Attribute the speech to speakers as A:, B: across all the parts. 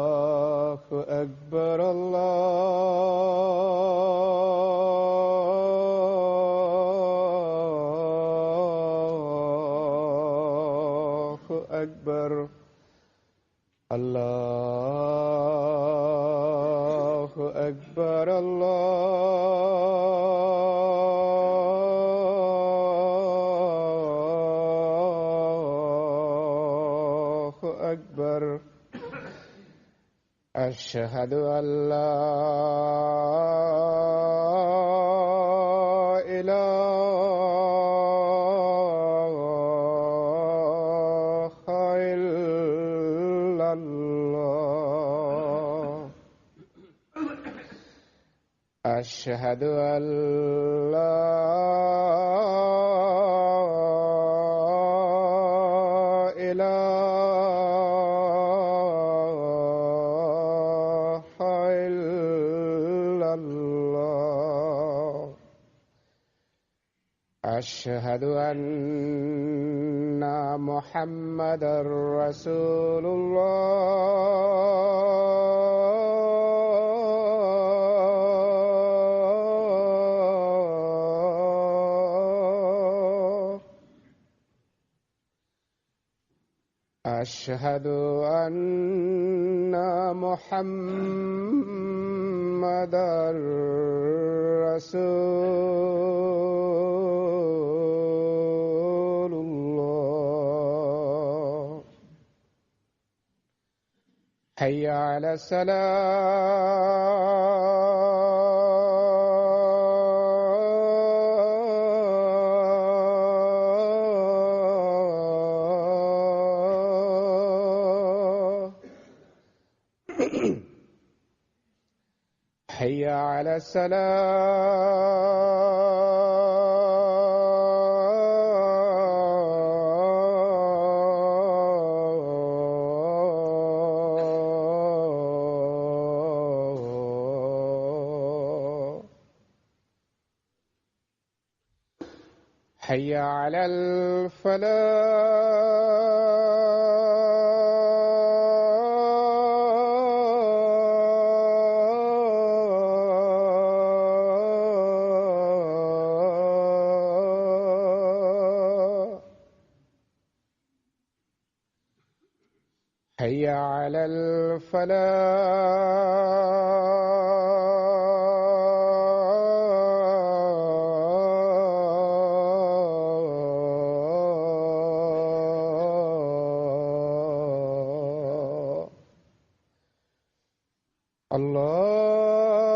A: الله أكبر الله أكبر الله أكبر الله أكبر أشهد أن لا إله إلا الله أشهد أن لا إله إلا الله أشهد أن محمدا رسول الله أشهد أن محمدا رسول الله حي على الصلاة حي على الصلاة حي على الفلاح حي على الفلاح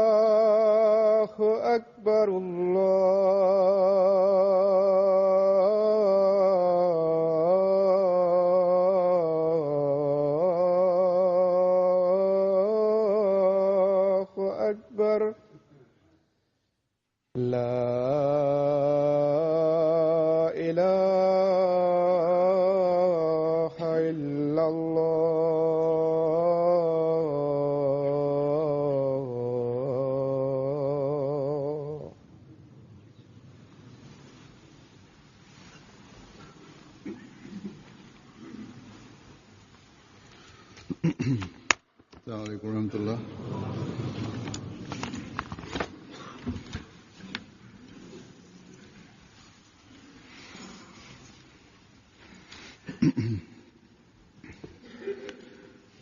A: الله أكبر الله أكبر لا إله إلا الله
B: السلام عليكم ورحمة الله.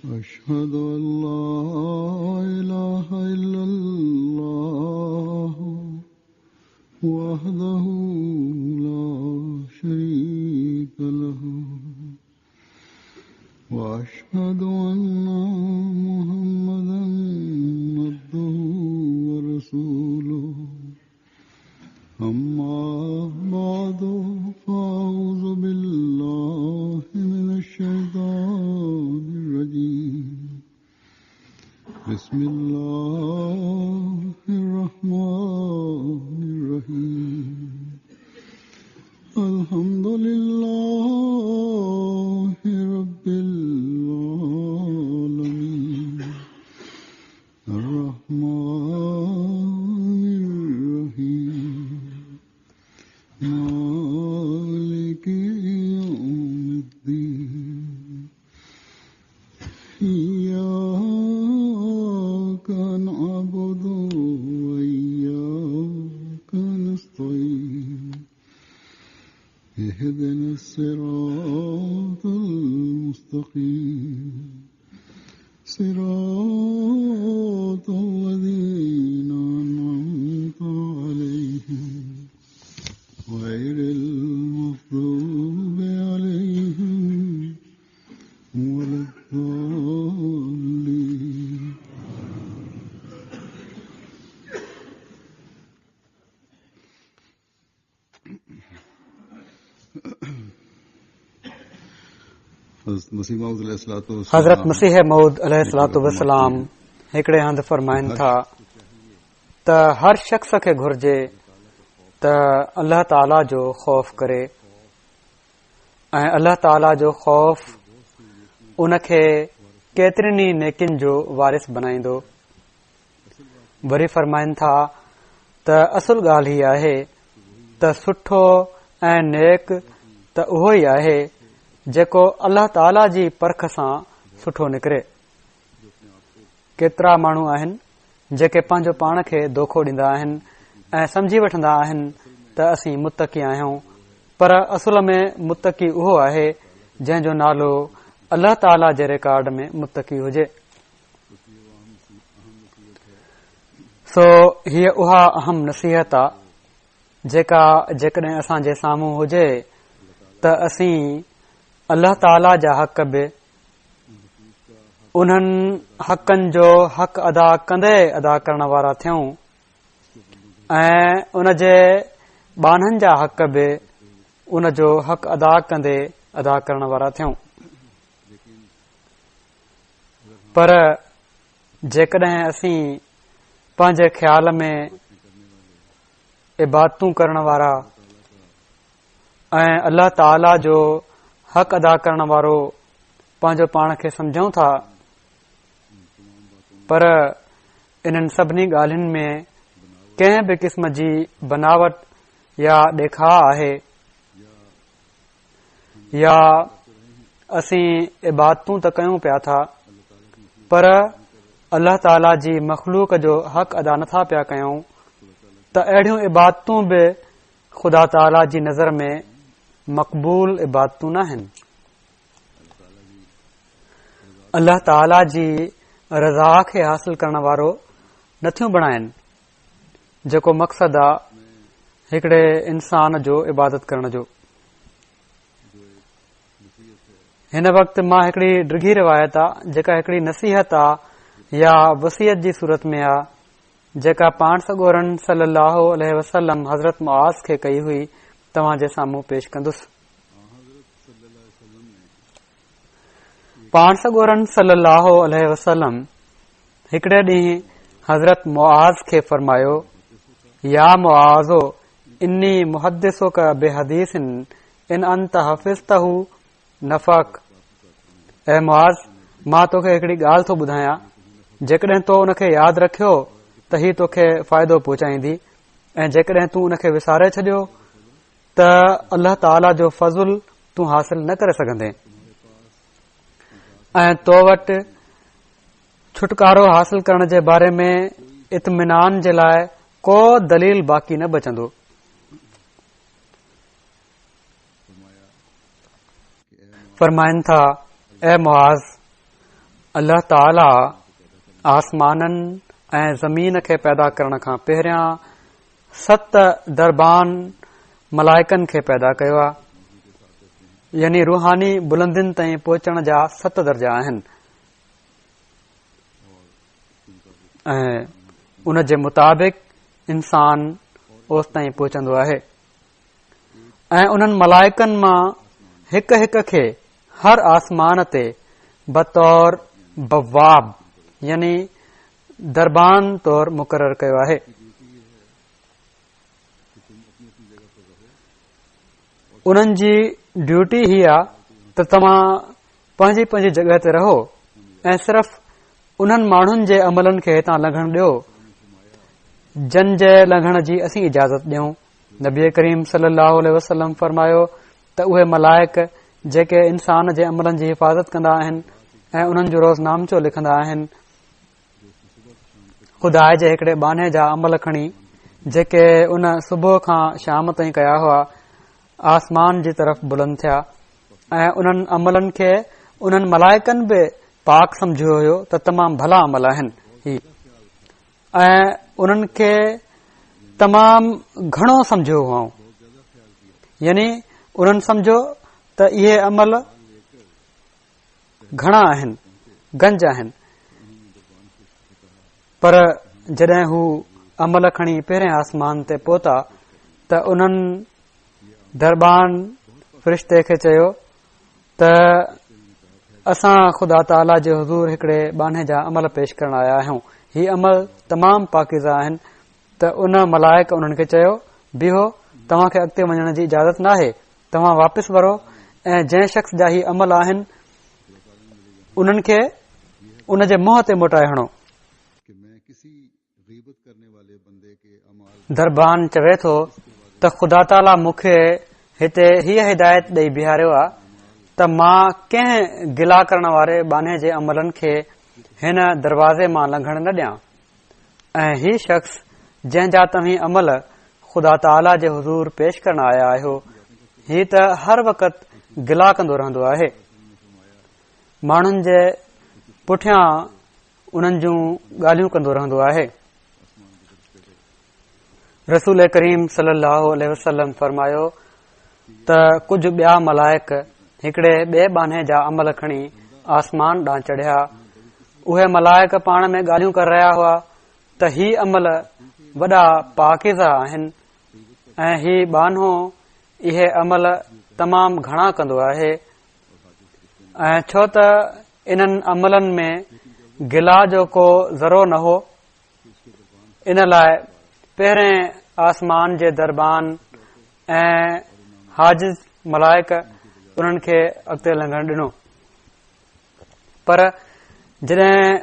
B: أشهد أن لا إله إلا الله وحده لا شريك له وأشهد أن محمدا عبده ورسوله أما بعد فأعوذ بالله من الشيطان الرجيم بسم الله الرحمن الرحيم الحمد لله رب العالمين الرحمن الرحيم إياك نعبد وإياك نستعين اهدنا الصراط المستقيم صراط الذين أنعمت عليهم غير المغضوب عليهم ولا الضالين.
C: हज़रत मसीह मऊद अलैहिस्सलातु वस्सलाम हिकिड़े हंधि फरमाइनि था त हर शख़्स खे घुर्जे त अल्लाह ताला जो ख़ौफ़ करे ऐं अल्लाह ताला जो ख़ौफ़ उनखे केतिरनि ई नेकिन जो वारिस बनाईंदो. वरी फरमाइनि था त असुल ॻाल्हि हीअ आहे त सुठो ऐं नेक त उहो ई आहे जेको अल्लाह ताला जी परख सां सुठो निकिरे. केतिरा माण्हू आहिनि जेके पंहिंजो पाण खे धोखो ॾींदा आहिनि ऐं समझी वठंदा आहिनि त असीं मुतक़ी आहियूं, पर असुल में मुतक़ी उहो आहे जंहिंजो नालो अल्लाह ताला जे रिकॉर्ड में मुतक़ी हुजे. सो हीअ उहा अहम नसीहत आहे जेका जेकॾहिं असांजे साम्हूं हुजे त असीं अल्लाह ताला जा हक़ बि उन्हनि हक़नि जो हक़ अदा कंदे अदा करण वारा थियूं ऐं उन जे ॿाननि जा हक़ बि उन जो हक़ अदा कंदे अदा करण वारा थियूं. पर जेकॾहिं असीं पंहिंजे ख़्याल में इबादतूं करण वारा ऐं अल्लाह ताला जो हक़ अदा करण वारो पंहिंजो पाण खे समझूं था, पर इन्हनि सभिनी ॻाल्हियुनि में कंहिं बि क़िस्म जी बनावट या ॾेखार आहे या असीं इबादतूं त कयूं पिया था पर अल्लाह ताला जी मख़लूक जो हक़ अदा नथा पिया कयूं त अहिड़ियूं इबादतूं बि ख़ुदा ताला जी नज़र में मक़बूल इबादतूं न आहिनि. अल्लाह ताला जी रज़ा खे हासिल करण वारो नथियूं बणाइनि, जेको मक़सदु आहे हिकिड़े इंसान जो इबादत करण जो. हिन वक़्तु मां हिकिड़ी डिघी रिवायत आहे जेका हिकिड़ी नसीहत आहे या वसियत जी सूरत में आहे जेका पाण सॻोरन सल्लल्लाहु अलैहि वसल्लम हज़रत मुआज़ खे कई हुई, तव्हां जे साम्हूं पेश कंदुसि. पाण सॻोरन सल्लल्लाहु अलैहि वसल्लम हिकिड़े ॾींहुं हज़रत मुआज़ खे फरमायो, या मुआज़ो इन्नी मुहद्दिसुक बिहदीसिन इन अंत हफ़िज़तहु नफ़क. ऐं मुआज़, मां तोखे हिकिड़ी ॻाल्हि थो ॿुधायां, जेकॾहिं तो उनखे यादि रखियो त ही तोखे फ़ाइदो पहुचाईंदी ऐं जेकॾहिं तूं उनखे विसारे छॾियो त अल्लाह ताला जो फज़ुल तूं हासिल न करे सघंदे ऐं तो वटि छुटकारो हासिल करण जे बारे में इत्मिनान जे लाइ को दलील बाक़ी न बचंदो. फरमाइनि था, ऐ मुआज़, अल्लाह ताला आसमाननि ऐं ज़मीन खे पैदा करण खां पहिरियां 7 दरबान मलाइकनि खे पैदा कयो आहे, यानी रूहानी बुलंदियुनि ताईं पहुचण जा 7 दर्जा आहिनि ऐं उन जे मुताबिक़ इंसान ओस ताईं पहुचंदो आहे. ऐं उन्हनि मलाइकनि मां हिक हिक खे हर आसमान ते बतौर बवाब यानी दरबान तौर मुक़रर कयो आहे. उन्हनि जी ड्यूटी ही आहे त तव्हां पंहिंजी पंहिंजी जॻह ते रहो ऐं सिर्फ़ उन्हनि माण्हुनि जे अमलनि खे हितां लंघण ॾियो जन जे लंघण जी असीं इजाज़त ॾियूं. नबी करीम सल्लल्लाहु अलैहि वसल्लम फरमायो त उहे मलाइक जेके इंसान जे अमलनि जी हिफ़ाज़त कंदा आहिनि ऐं उन्हनि जो रोज़नामचो लिखंदा आहिनि। ख़ुदा जे हिकिड़े बाने जा अमल खणी जेके उन सुबुह खां शाम ताईं कया हुआ आसमान जी तरफ़ बुलंद थिया ऐं उन्हनि अमलनि खे उन्हनि मलाइकनि बि पाक समझियो हुयो त तमामु भला अमल आहिनि ऐं उन्हनि खे तमामु घणो समझियो हुआ, यानी उन्हनि समझो त इहे अमल घणा आहिनि, गंज आहिनि। पर जॾहिं हू अमल खणी पहिरें आसमान ते पहुता त उन्हनि दरबान फ़रिश्ते खे चयो त असां ख़ुदा ताला जे हुज़ूर हिकिड़े बाने जा अमल पेश करण आया आहियूं, ही अमल तमामु पाकीज़ा आहिनि। त उन मलाइक उन्हनि खे चयो बीहो, तव्हां खे अॻिते वञण जी इजाज़त नाहे, तव्हां वापसि वरो ऐं जंहिं शख़्स जा ही अमल आहिनि उन्हनि खे उन जे मुंहं ते मोटाए हणो। दरबान चवे थो त ख़ुदा ताला मूंखे हिते हीअ हिदायत ॾेई बीहारियो आहे त मां कंहिं गिला करण वारे बाने जे अमलनि खे हिन दरवाज़े मां लंघण न ॾियां ऐं ही शख़्स जंहिंजा तव्हीं अमल ख़ुदा ताला जे हुज़ूर पेश करण आया आहियो ही त हर वक़्त गिला कंदो रहंदो आहे, माण्हुनि जे पुठियां उन्हनि जूं ॻाल्हियूं कंदो रहंदो आहे। रसूल करीम सल्लल्लाहु अलैहि वसल्लम फरमायो त कुझु ॿिया मलाइक हिकिड़े ॿिए बाने जा अमल खणी आसमान ॾांहुं चढ़िया। उहे मलाइक पाण में ॻाल्हियूं कर रहिया हुआ त ही अमल वॾा पाकीज़ा आहिनि ऐं ही बानो इहे अमल तमामु घणा कंदो आहे ऐं छो त इन्हनि अमलनि में गिला जो को ज़रो न हो, इन लाइ पहिरें आसमान जे दरबान ऐं हाजिज़ मलाइक उन्हनि खे अॻिते लंघण ॾिनो। पर जॾहिं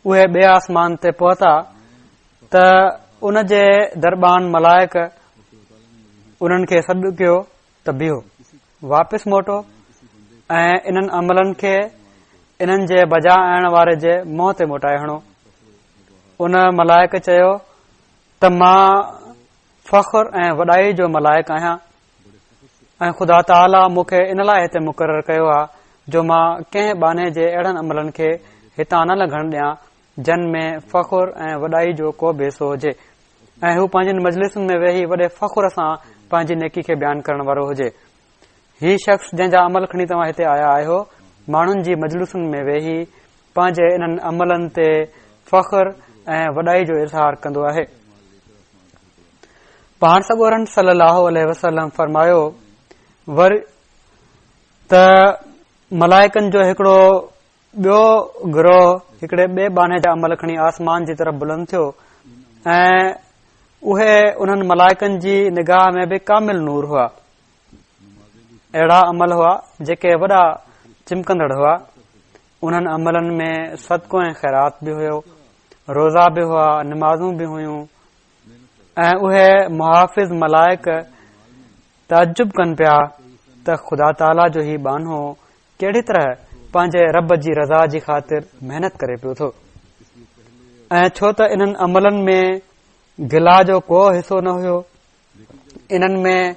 C: उहे ॿिए आसमान ते पहुता त उन जे दरबान मलाइक उन्हनि खे सॾु कयो त बीहो, वापसि मोटो ऐं इन्हनि अमलनि खे इन्हनि जे बजा आइण वारे जे मुंहं ते मोटाए हणो। उन मलाइक चयो त मां फ़ख्र ऐं वॾाई जो मलाइक आहियां ऐं ख़ुदा ताला मूंखे इन लाइ हिते मुक़ररु कयो आहे जो मां कंहिं बाने जे अहिड़नि अमलनि खे हितां न लंघण ॾियां जिन में फ़ख्र ऐं वॾाई जो को बि हिसो हुजे ऐं हू पंहिंजनि मजलिसुनि में वेही वॾे फ़ख्र सां पंहिंजी नेकी खे बयानु करण वारो हुजे। ही शख़्स जंहिंजा अमल खणी तव्हां हिते आया आहियो माण्हुनि जी मजलिसुनि में वेही पंहिंजे इन्हनि अमलनि ते फ़ख्र ऐं वॾाई जो इज़हार कंदो आहे। पाण सॻोरन सल्लल्लाहु अलैहि वसल्लम फरमायो वरी त मलाइकनि जो हिकिड़ो ॿियो गिरोह हिकिड़े ॿिए बाने जा अमल खणी आसमान जी तरफ़ बुलंद थियो ऐं उहे उन्हनि मलाइकनि जी निगाह में बि कामिल नूर हुआ। अहिड़ा अमल हुआ जेके वॾा चिमकंदड़ हुआ। उन्हनि अमलनि में सदको ऐं ख़ैरात बि हुयो, रोज़ा बि हुआ, नमाज़ूं बि हुयूं ऐं उहे मुहाफ़िज़ मलाइक ताजुब कनि पिया त ख़ुदा ताला जो ही बानो कहिड़ी तरह पंहिंजे रब जी रज़ा जी ख़ातिर महिनत करे पियो थो ऐं छो त इन्हनि अमलनि में गिला जो को हिसो न हुयो, इन्हनि में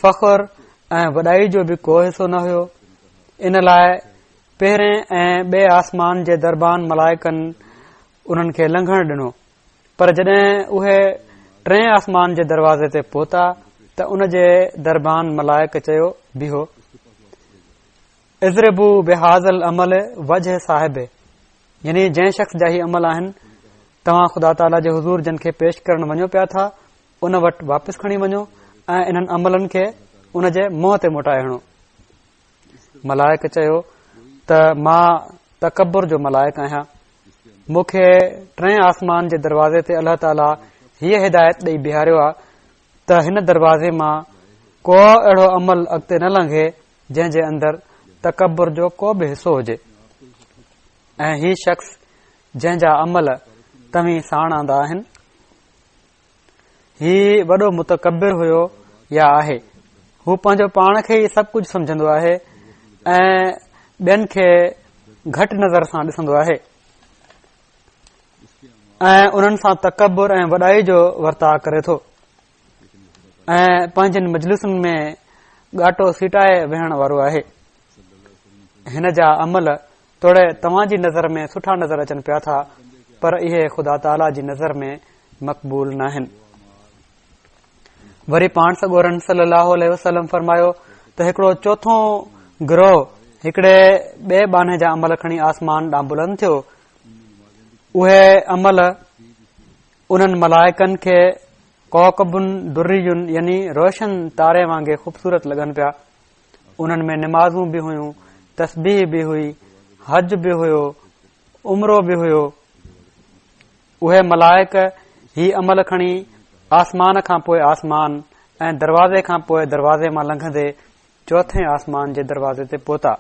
C: फ़ख्र ऐं वॾाई जो बि को हिसो न हुयो। इन लाइ पहिरें ऐं ॿिए आसमान जे दरबान मलाइकनि उन्हनि खे लंघण ॾिनो। पर जॾहिं उहे टें आसमान जे दरवाज़े ते पहुता त उन जे दरबान मलाइक चयो बीहो, इज़रबू बिहाज़ल अमल वजह साहिब, यानी जंहिं शख़्स जा ही अमल आहिनि तव्हां ख़ुदा ताला जे हुज़ूर जिन खे पेश करण वञो पिया था उन वटि वापसि खणी वञो ऐं इन्हनि अमलनि खे उन जे मुंहं ते मोटाए हणो। मलाइक चयो त मां तकबर जो मलाइक आहियां, मूंखे टें आसमान जे दरवाज़े ते अल्लाह ताला हीअ हिदायत ॾेई बीहारियो आहे त हिन दरवाज़े मां को अहिड़ो अमल अॻिते न लंघे जंहिं जे अंदरि तकबर जो को बि हिसो हुजे ऐं ही शख़्स जंहिंजा अमल तव्हीं साण आंदा आहिनि ही वॾो मुतकबिर हुयो या आहे। हू पंहिंजो पाण खे ई सभु कुझु समझंदो आहे ऐं ॿियनि खे घटि नज़र सां ॾिसंदो आहे ऐं उन्हनि सां तकबुर ऐं वॾाई जो वर्ताव करे थो ऐं पंहिंजनि मजलिसुनि में ॻाटो सीटाए वेहण वारो आहे। हिन जा अमल तोड़े तव्हांजी नज़र में सुठा नज़र अचनि पिया था, पर इहे ख़ुदा ताला जी नज़र में मक़बूल न आहिनि। वरी पाण सॻोरन सल्लल्लाहु अलैहि वसल्लम फरमायो त हिकिड़ो चोथों गिरोह हिकिड़े ॿिए बाने जा अमल खणी आसमान ॾांहुं बुलंद थियो। उहे अमल उन्हनि मलाइकनि खे कौकबुन दुर्रियुन यानी रोशन तारे वांगुरु ख़ूबसूरत लॻनि पिया। उन्हनि में निमाज़ूं बि हुयूं, तस्बीह बि हुई, हज बि हुयो, उमरो बि हुयो। उहे मलाइक ही अमल खणी आसमान खां पोइ आसमान ऐं दरवाज़े खां पोइ दरवाज़े मां लंघंदे चौथे आसमान जे दरवाज़े ते पहुता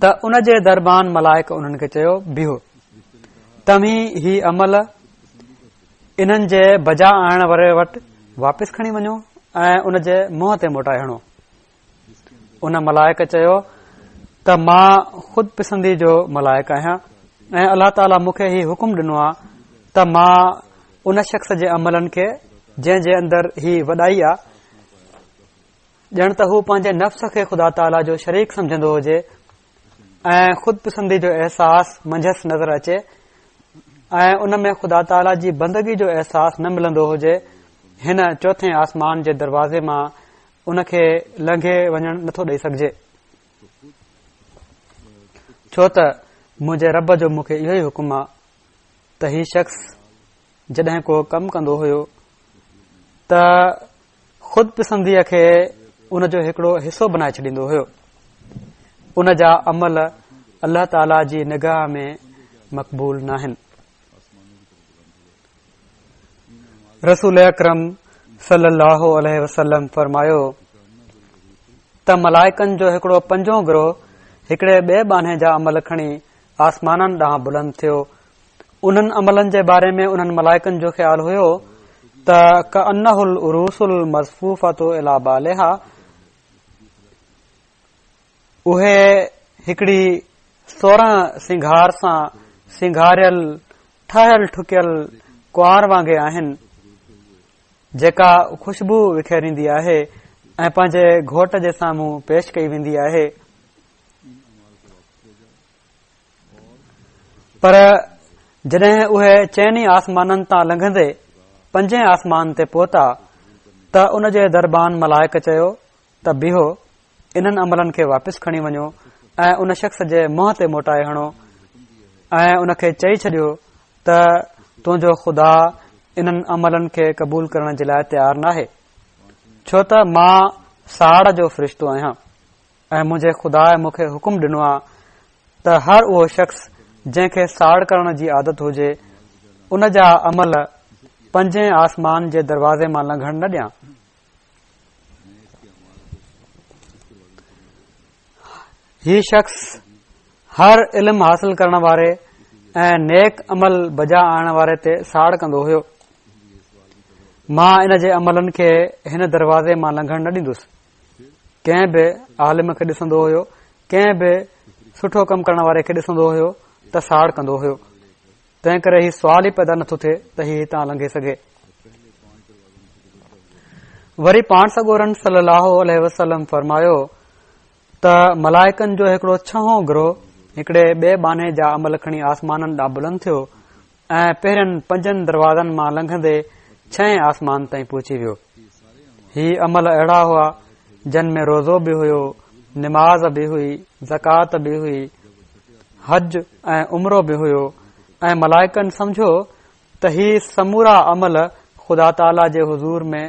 C: त उन जे दरबान मलाइक उन्हनि खे चयो, बीहो, तव्हीं ही अमल इन्हनि जे बजा आणण वारे वटि वापसि खणी वञो ऐं उन जे मुंहं ते मोटाए हणो। उन मलाइक चयो त मां ख़ुद पसंदी जो मलाइक आहियां ऐं अल्लाह ताला मूंखे ही हुकुम ॾिनो आहे त मां उन शख़्स जे अमलनि खे जंहिं जे अंदर ही वॾाई आहे, ॼण त हू पंहिंजे नफ़्स खे ख़ुदा ताला जो शरीक समझंदो हुजे ऐं ख़ुद पसंदी जो अहसास मंझसि नज़र अचे ऐं उन में ख़ुदा ताला जी बंदगी जो अहसास न मिलंदो हुजे, हिन चौथे आसमान जे दरवाज़े मां उन खे लंघे वञण नथो ॾेई सघिजे, छो त मुंहिंजे रब जो मूंखे इहो ई हुकुम आहे त ही शख़्स जॾहिं को कमु कंदो हुयो त ख़ुद पसंदीअ खे उन जो हिकिड़ो हिसो बनाए छॾींदो हुयो। उन जा अमल अल्लाह ताला जी निगाह में मक़बूल न आहिनि। रसूल अकरम सल्लल्लाहु अलैहि वसल्लम फरमायो त मलाइकनि जो हिकिड़ो पंजो गिरोह हिकिड़े ॿिए बाने जा अमल खणी आसमाननि ॾांहुं बुलंद थियो। उन्हनि अमलनि जे बारे में उन्हनि मलाइकनि जो ख़्यालु हुयो त कअन्नहुल उरूसुल मज़फूफ़तु इला बालिहा, उहे हिकिड़ी 16 सिंगार सां सिंगारियल ठहियल ठुकियल कुंवार वांगुरु आहिनि जेका खुशबू विखेरींदी आहे ऐं पंहिंजे घोट जे साम्हूं पेश कई वेंदी आहे। पर जॾहिं उहे चइनी आसमाननि तां लंघंदे पंजे आसमान ते पहुता त उन जे दरबान मलाइक चयो त बीहो, इन्हनि अमलनि खे वापसि खणी वञो ऐं उन शख़्स जे मुंहं ते मोटाए हणो ऐं उन खे चई छॾियो त तुंहिंजो ख़ुदा इन्हनि अमलनि खे क़बूल करण जे लाइ तयार नाहे, छो त मां साड़ जो फ़रिश्तो आहियां ऐं मुंहिंजे ख़ुदा मूंखे हुकुम ॾिनो आहे त हर उहो शख़्स जंहिंखे साड़ करण जी आदत हुजे उन जा अमल पंजे आसमान जे दरवाज़े मां लंघण न ॾियां। ही शख़्स हर इल्म हासिल करण वारे ऐं नेक अमल बजा आणण वारे ते साड़ कंदो हुयो। मां इन जे अमलनि खे हिन दरवाज़े मां लंघण न ॾींदुसि। कंहिं बि आलिम खे ॾिसंदो हुयो, कंहिं बि सुठो कमु करण वारे खे ॾिसंदो हुयो त साड़ कंदो हुयो। तंहिं करे ही सुवाल ई पैदा नथो थिए त ही हितां लंघे सघे। वरी पाण सॻोरन सल्लल्लाहु अलैहि वसल्लम फरमायो त मलाइकनि जो हिकिड़ो छहों गिरोह हिकिड़े ॿिए बाने जा अमल खणी आसमाननि ॾांहुं बुलंद थियो ऐं पहिरियनि 5 दरवाज़नि मां लंघंदे 6 आसमान ताईं पहुची वियो। ही अमल अहिड़ा हुआ जिन में रोज़ो बि हुयो, निमाज़ बि हुई, ज़कात बि हुई, हज ऐं उमरो बि हुयो ऐं मलाइकनि समझो त ही समूरा अमल ख़ुदा ताला जे हुज़ूर में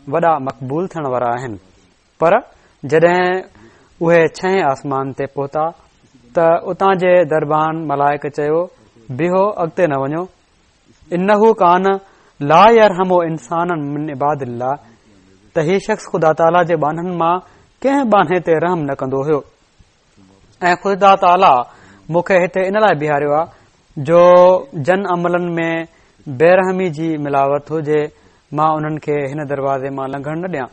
C: वॾा मक़बूल थियण वारा आहिनि। पर जॾहिं उहे 6 आसमान ते पहुता त उतां जे दरबान मलाइक चयो, बीहो, अॻिते न वञो। इन्नहु कान ला यरहमु इंसानन मिन इबादिल्लाह, त ही शख़्स ख़ुदा ताला जे बाननि मां कंहिं बाने ते रहम न कंदो हुयो ऐं ख़ुदा ताला मूंखे हिते इन लाइ बीहारियो आहे जो जन अमलनि में बेरहमी जी मिलावट हुजे मां उन्हनि खे हिन दरवाज़े मां लंघण न ॾियां।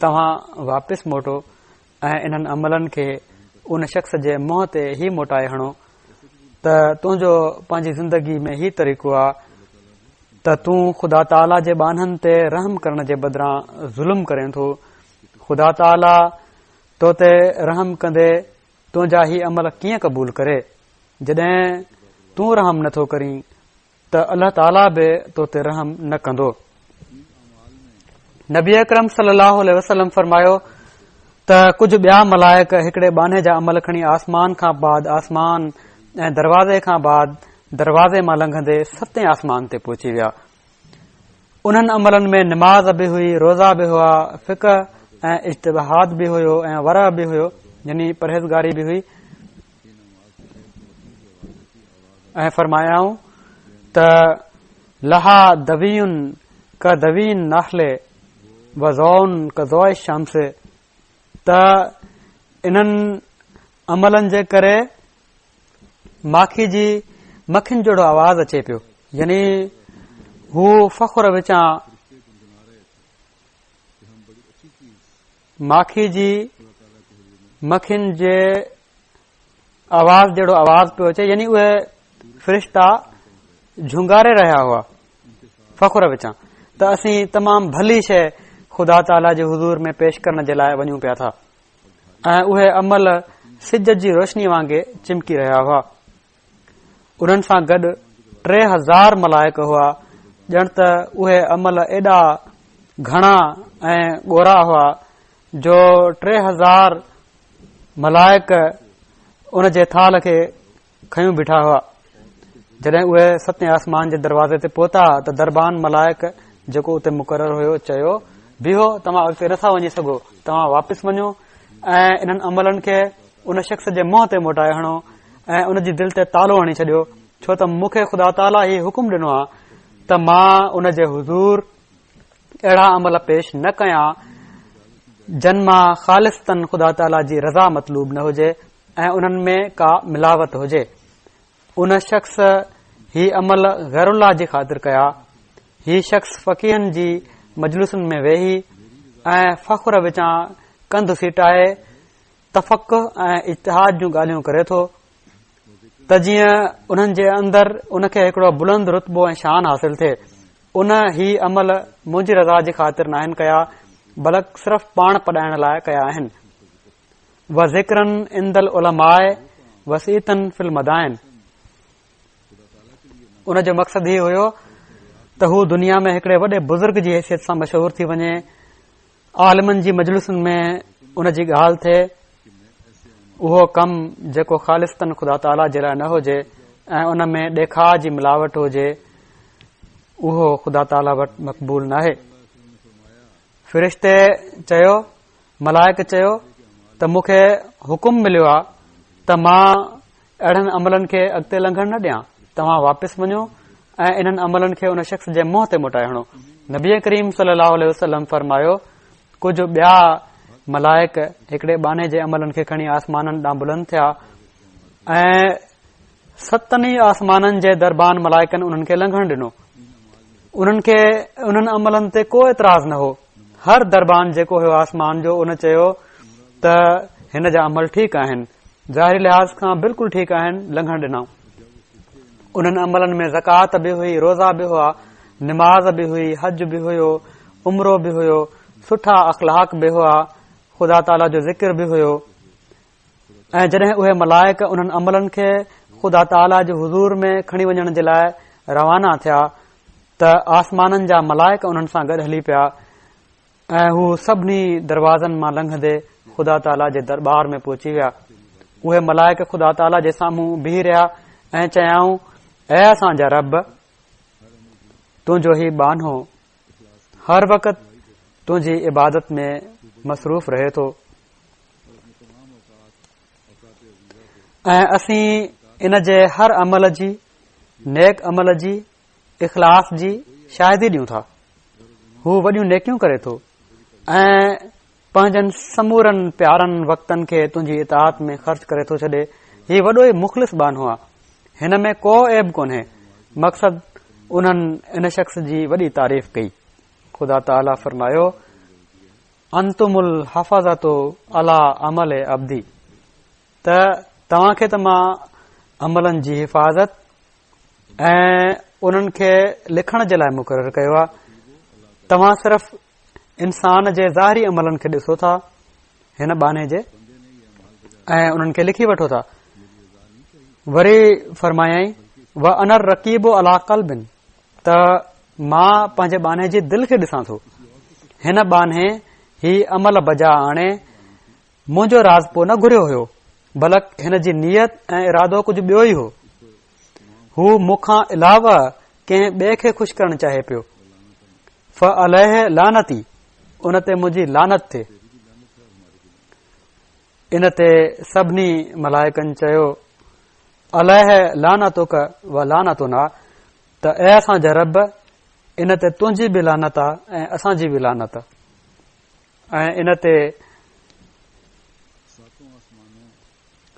C: तव्हां वापसि मोटो ऐं इन्हनि अमलनि खे उन शख़्स जे मुंहं ते ई मोटाए हणो त तुंहिंजो पंहिंजी ज़िंदगी में ही तरीक़ो आहे त तूं ख़ुदा ताला जे बाननि ते रहम करण जे बदिरां ज़ुल्म करें थो। ख़ुदा ताला तो ते रहम कंदे तुंहिंजा ही अमल कीअं क़बूल करे। जॾहिं तूं रहम नथो करीं त अल्लाह ताला बि तो ते रहम न कंदो। नबी अकरम सल्लल्लाहु अलैहि वसल्लम फरमायो त कुझु ॿिया मलाइक हिकड़े बाने जा अमल खणी आसमान खां बाद आसमान ऐं दरवाज़े खां बाद दरवाज़े मां लंघंदे 7 आसमान ते पहुची विया। उन्हनि अमलनि में नमाज़ बि हुई, रोज़ा बि हुआ, फ़िक़ह ऐं इज्तिहाद बि हुयो ऐं वरा बि हुयो, यानी परहेज़गारी बि हुई। ऐं फरमायाऊं त लहा दवीन क दवीन नाखले वज़ौन क ज़ौइ शम्स, त इन्हनि अमलनि जे करे माखी जी मखियुनि जहिड़ो आवाज़ अचे पियो, यानी हू फ़ख्र विचां माखी जी मखियुनि जे आवाज़ जहिड़ो आवाज़ पियो अचे, यानी उहे फ़रिश्ता झुंगारे रहिया हुआ फ़ख्र विचां त असीं तमामु भली शइ ख़ुदा ताला जे हुज़ूर में पेश करण जे लाइ वञूं पिया था ऐं उहे अमल सिज जी रोशनी वांगुरु चिमकी रहिया हुआ। उन्हनि सां गॾु 3000 मलाइक हुआ, ॼण त उहे अमल एॾा घणा ऐं ॻोरा हुआ जो 3000 मलाइक उन जे थाल खे खयूं बीठा हुआ। जॾहिं उहे 7 आसमान जे दरवाज़े ते पहुता त दरबान मलाइक जेको उते मुक़ररु हुयो चयो, बीहो, तव्हां अॻिते नथा वञी सघो, तव्हां वापसि वञो ऐं इन्हनि अमलनि खे उन शख़्स जे मुंहं ते मोटाए हणो ऐं उन जी दिलि ते तालो हणी छॾियो, छो त मूंखे ख़ुदा ताला ही हुकुम ॾिनो आहे त मां उन जे हुज़ूर अहिड़ा अमल पेश न कयां जन मां ख़ालिस्तन ख़ुदा ताला जी रज़ा मतलूब न हुजे ऐं उन्हनि में का मिलावट हुजे। उन शख़्स ही अमल गैरुल्लाह जी ख़ातिर कया। ही शख़्स फ़क़ीहनि जी मजलिसुनि में वेही ऐं फ़ख्र विचां कंध सीटाए तफ़क़ुह ऐं इज्तिहाद जूं ॻाल्हियूं करे थो त जीअं उन्हनि जे अंदर उनखे हिकड़ो बुलंद रुतबो ऐं शान हासिल थिए। उन ही अमल मुंहिंजी रज़ा जी ख़ातिर न आहिनि कया, बल्कि सिर्फ़ पाण पढ़ाइण लाइ कया आहिनि। व ज़िक्रन इंदल उलमाए वसीतन फिल मदाइन, उन जो मक़सद ही हुयो त हू दुनिया में हिकड़े वॾे बुज़ुर्ग जी हैसियत सां मशहूर थी वञे, आलिमनि जी मजलिसुनि में उन जी ॻाल्हि थिए, उहो कमु जेको ख़ालिस्तन ख़ुदा ताला जे लाइ न हुजे ऐं उन में ॾेखार जी मिलावट हुजे, उहो ख़ुदा ताला वटि मक़बूल नाहे। फ़रिश्ते चयो, मलाइक चयो त मूंखे हुकुम मिलियो आहे त मां अहिड़नि अमलनि खे अॻिते लंघण न ॾियां, तव्हां वापसि वञो ऐं इन्हनि अमलनि खे उन शख़्स जे मुंहं ते मोटाए हणो। नबी करीम सल्लल्लाहु अलैहि वसल्लम फरमायो, कुझु ॿिया मलाइक हिकड़े बाने जे अमलनि खे खणी आसमाननि ॾांहुं बुलंद थिया ऐं 7 आसमाननि जे दरबान मलाइकनि उन्हनि खे लंघण ॾिनो। उन्हनि खे उन्हनि अमलनि ते को एतिराज़ न हो। हर दरबान जेको हुयो आसमान जो उन चयो त हिन जा अमल ठीकु आहिनि, ज़ाहिरी लिहाज़ खां बिल्कुलु ठीकु आहिनि, लंघण ॾिनऊं। उन्हनि अमलनि में ज़कात बि हुई, रोज़ा बि हुआ, निमाज़ बि हुई, हज बि हुयो, उमरो बि हुयो, सुठा अख़लाक बि हुआ, ख़ुदा ताला जो ज़िक्र बि हुयो। ऐं जॾहिं उहे मलाइक उन्हनि अमलनि खे ख़ुदा ताला जे हुज़ूर में खणी वञण जे लाइ रवाना थिया त आसमाननि जा मलाइक उन्हनि सां गॾु हली पिया ऐं हू सभिनी दरवाज़नि मां लंघंदे ख़ुदा ताला जे दरबार में पहुची विया। उहे मलाइक ख़ुदा ताला जे साम्हूं बीह रहिया ऐं चयाऊं, ऐ असांजा रब, तुंहिंजो ही बानो हर वक़्त तुंहिंजी इबादत में मसरूफ़ रहे थो ऐं असीं इन जे हर अमल जी, नेक अमल जी, इख़लास जी शाहिदी ॾियूं था। हू वॾियूं नेकियूं करे थो ऐं पंहिंजनि समूरनि प्यारनि वक़्तनि खे तुंहिंजी इताअत में ख़र्च करे थो छॾे। ही वॾो ई मुख़लिस बानो आहे, हिन में को ऐब कोन्हे। मक़सद उन्हनि इन शख़्स जी वॾी तारीफ़ कई। ख़ुदा ताला फरमायो, अंतुमुल हफ़ाज़तो अला अमल अब्दी, त तव्हांखे त मां अमलनि जी हिफ़ाज़त ऐं उन्हनि खे लिखण जे लाइ मुक़ररु कयो आहे। तव्हां सिर्फ़ इंसान जे ज़ाहिरी अमलनि खे ॾिसो था हिन बाने जे ऐं उन्हनि खे लिखी वठो था। वरी फरमायाई व अनर रकीबो अला क़ल्बिन त मां पंहिंजे बाने जी दिलि खे ॾिसां थो। हिन बाने ही अमल बजा आणे मुंहिंजो राज़ पोइ न घुरियो हुयो, बल्कि हिन जी नियत ऐं इरादो कुझु ॿियो ई हो। हू मूंखां अलावा कंहिं ॿिए खे ख़ुशि करणु चाहे पियो। फ अलह लानती, उन ते मुंहिंजी लानत थिए। इन ते सभिनी मलाइकनि चयो अलह लानतुक व लानतुना, त ऐ असांजा रब इन ते तुंहिंजी बि लानत आहे ऐं असांजी बि लानत आहे। ऐं इन ते